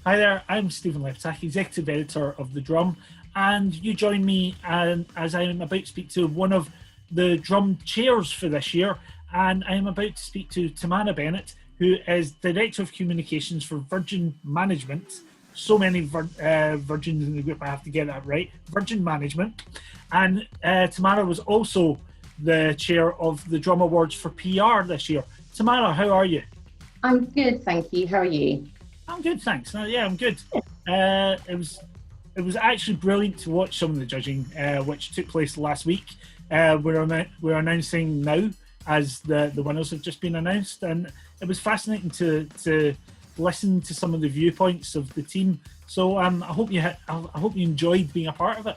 Hi there, I'm Stephen Leptak, Executive Editor of The Drum, and you join me as I am about to speak to one of the Drum chairs for this year, and I am about to speak to Tamara Bennett, who is Director of Communications for Virgin Management. So many Virgins in the group, I have to get that right. Virgin Management. And Tamara was also the chair of the Drum Awards for PR this year. Tamara, how are you? I'm good, thank you. How are you? I'm good, thanks. Yeah, I'm good. It was actually brilliant to watch some of the judging, which took place last week. We're announcing now as the winners have just been announced, and it was fascinating to listen to some of the viewpoints of the team. So I hope you enjoyed being a part of it.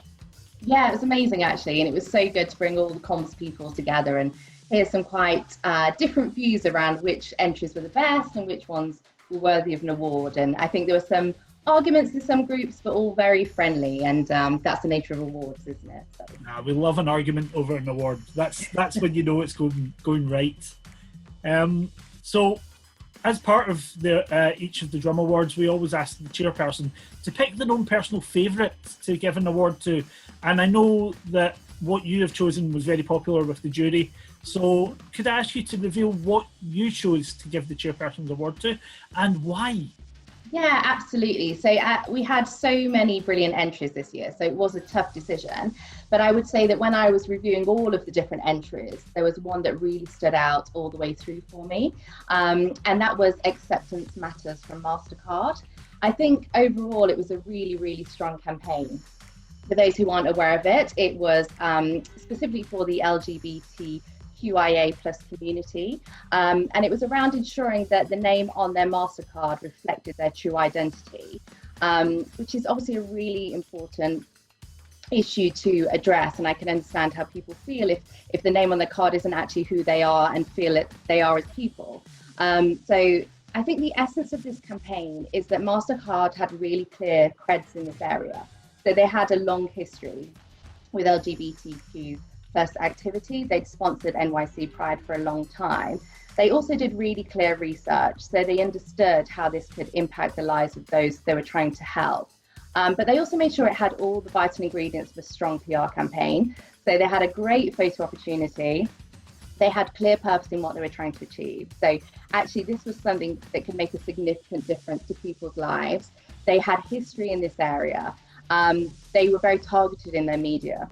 Yeah, it was amazing actually, and it was so good to bring all the comms people together and hear some quite different views around which entries were the best and which ones were worthy of an award. And I think there were some arguments in some groups, but all very friendly, and that's the nature of awards, isn't it? So. We love an argument over an award. That's when you know it's going right. So as part of each of the Drum Awards, we always ask the chairperson to pick their own personal favourite to give an award to. And I know that what you have chosen was very popular with the jury. So could I ask you to reveal what you chose to give the chairperson's award to and why? Yeah, absolutely. So we had so many brilliant entries this year, so it was a tough decision. But I would say that when I was reviewing all of the different entries, there was one that really stood out all the way through for me. And that was Acceptance Matters from Mastercard. I think overall it was a really, really strong campaign. For those who aren't aware of it, it was specifically for the LGBTQIA plus community. And it was around ensuring that the name on their MasterCard reflected their true identity, which is obviously a really important issue to address. And I can understand how people feel if the name on the card isn't actually who they are and feel it they are as people. So I think the essence of this campaign is that MasterCard had really clear creds in this area. So they had a long history with LGBTQ plus activity. They'd sponsored NYC Pride for a long time. They also did really clear research, so they understood how this could impact the lives of those they were trying to help. But they also made sure it had all the vital ingredients of a strong PR campaign. So they had a great photo opportunity. They had clear purpose in what they were trying to achieve. So actually this was something that could make a significant difference to people's lives. They had history in this area. They were very targeted in their media.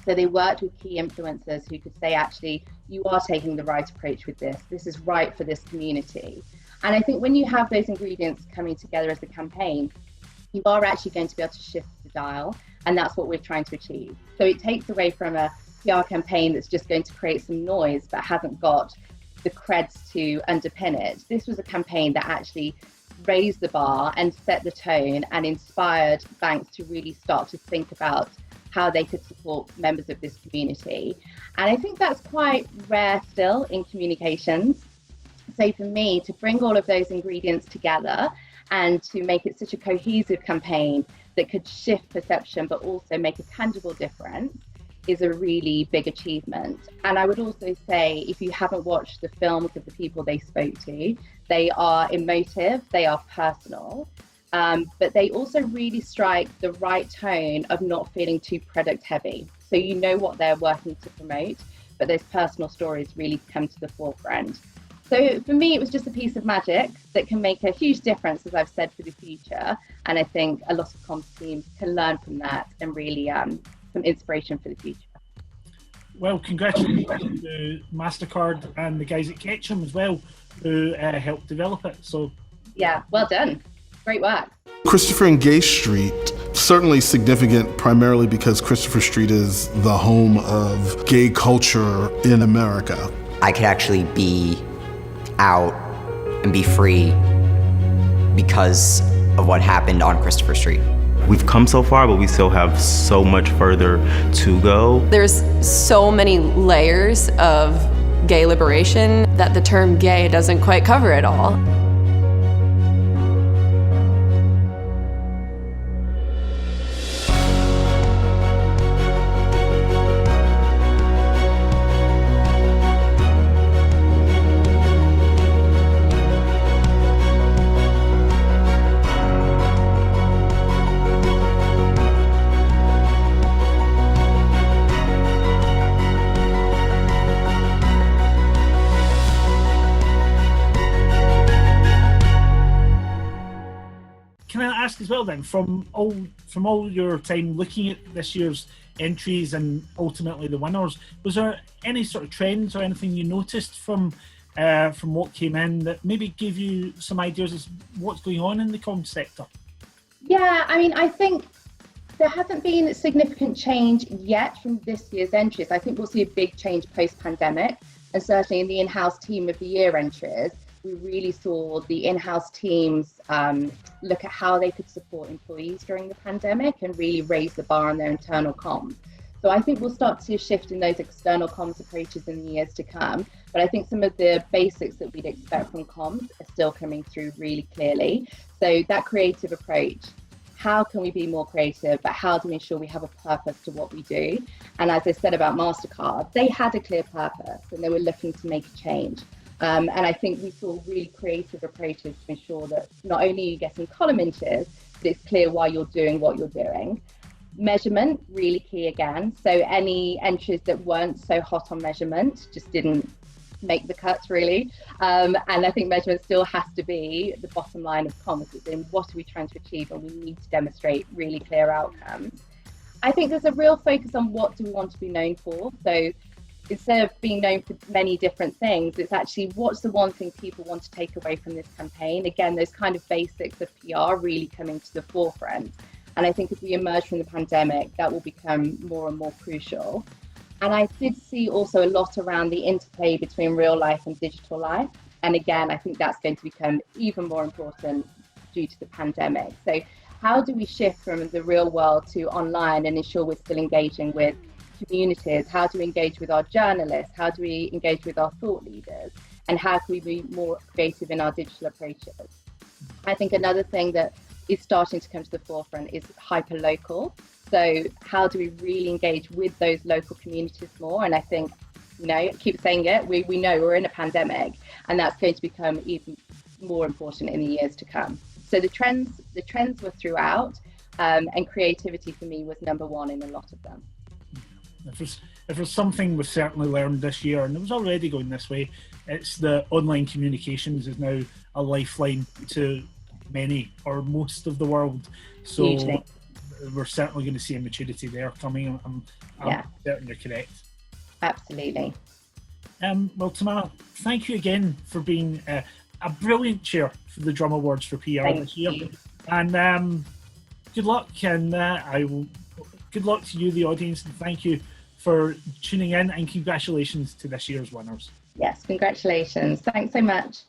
So they worked with key influencers who could say, actually, you are taking the right approach with this. This is right for this community. And I think when you have those ingredients coming together as a campaign, you are actually going to be able to shift the dial. And that's what we're trying to achieve. So it takes away from a PR campaign that's just going to create some noise, but hasn't got the creds to underpin it. This was a campaign that actually raised the bar and set the tone and inspired banks to really start to think about how they could support members of this community. And I think that's quite rare still in communications. So for me, to bring all of those ingredients together and to make it such a cohesive campaign that could shift perception but also make a tangible difference is a really big achievement. And I would also say, if you haven't watched the films of the people they spoke to, they are emotive, they are personal, but they also really strike the right tone of not feeling too product heavy. So you know what they're working to promote, but those personal stories really come to the forefront. So for me, it was just a piece of magic that can make a huge difference, as I've said, for the future. And I think a lot of comms teams can learn from that and really some inspiration for the future. Well, congratulations to Mastercard and the guys at Ketchum as well, who helped develop it. So yeah, well done. Great work. Christopher and Gay Street, certainly significant primarily because Christopher Street is the home of gay culture in America. I could actually be out and be free because of what happened on Christopher Street. We've come so far, but we still have so much further to go. There's so many layers of gay liberation that the term gay doesn't quite cover it all. as well then, from all your time looking at this year's entries and ultimately the winners, was there any sort of trends or anything you noticed from what came in that maybe gave you some ideas as what's going on in the comms sector? Yeah, I mean, I think there hasn't been a significant change yet from this year's entries. I think we'll see a big change post-pandemic, and certainly in the in-house team of the year entries, we really saw the in-house teams look at how they could support employees during the pandemic and really raise the bar on their internal comms. So I think we'll start to see a shift in those external comms approaches in the years to come. But I think some of the basics that we'd expect from comms are still coming through really clearly. So that creative approach, how can we be more creative, but how do we ensure we have a purpose to what we do? And as I said about Mastercard, they had a clear purpose and they were looking to make a change. And I think we saw really creative approaches to ensure that not only are you getting column inches, but it's clear why you're doing what you're doing. Measurement, really key again. So any entries that weren't so hot on measurement just didn't make the cuts really. And I think measurement still has to be the bottom line of comms. It's in what are we trying to achieve, and we need to demonstrate really clear outcomes. I think there's a real focus on what do we want to be known for. So instead of being known for many different things, it's actually what's the one thing people want to take away from this campaign. Again, those kind of basics of PR really coming to the forefront. And I think as we emerge from the pandemic, that will become more and more crucial. And I did see also a lot around the interplay between real life and digital life. And again, I think that's going to become even more important due to the pandemic. So how do we shift from the real world to online and ensure we're still engaging with communities? How do we engage with our journalists? How do we engage with our thought leaders? And how can we be more creative in our digital approaches? I think another thing that is starting to come to the forefront is hyper local. So how do we really engage with those local communities more? And I think, I keep saying it, we know we're in a pandemic, and that's going to become even more important in the years to come. So the trends were throughout, and creativity for me was number one in a lot of them. If there's something we've certainly learned this year, and it was already going this way, it's that online communications is now a lifeline to many or most of the world. So Hugely. We're certainly going to see a maturity there coming. I'm certain you're correct. Absolutely. Well, Tamara, thank you again for being a brilliant chair for the Drum Awards for PR this year. You. And good luck, and good luck to you, the audience, and thank you for tuning in, and congratulations to this year's winners. Yes, congratulations. Thanks so much.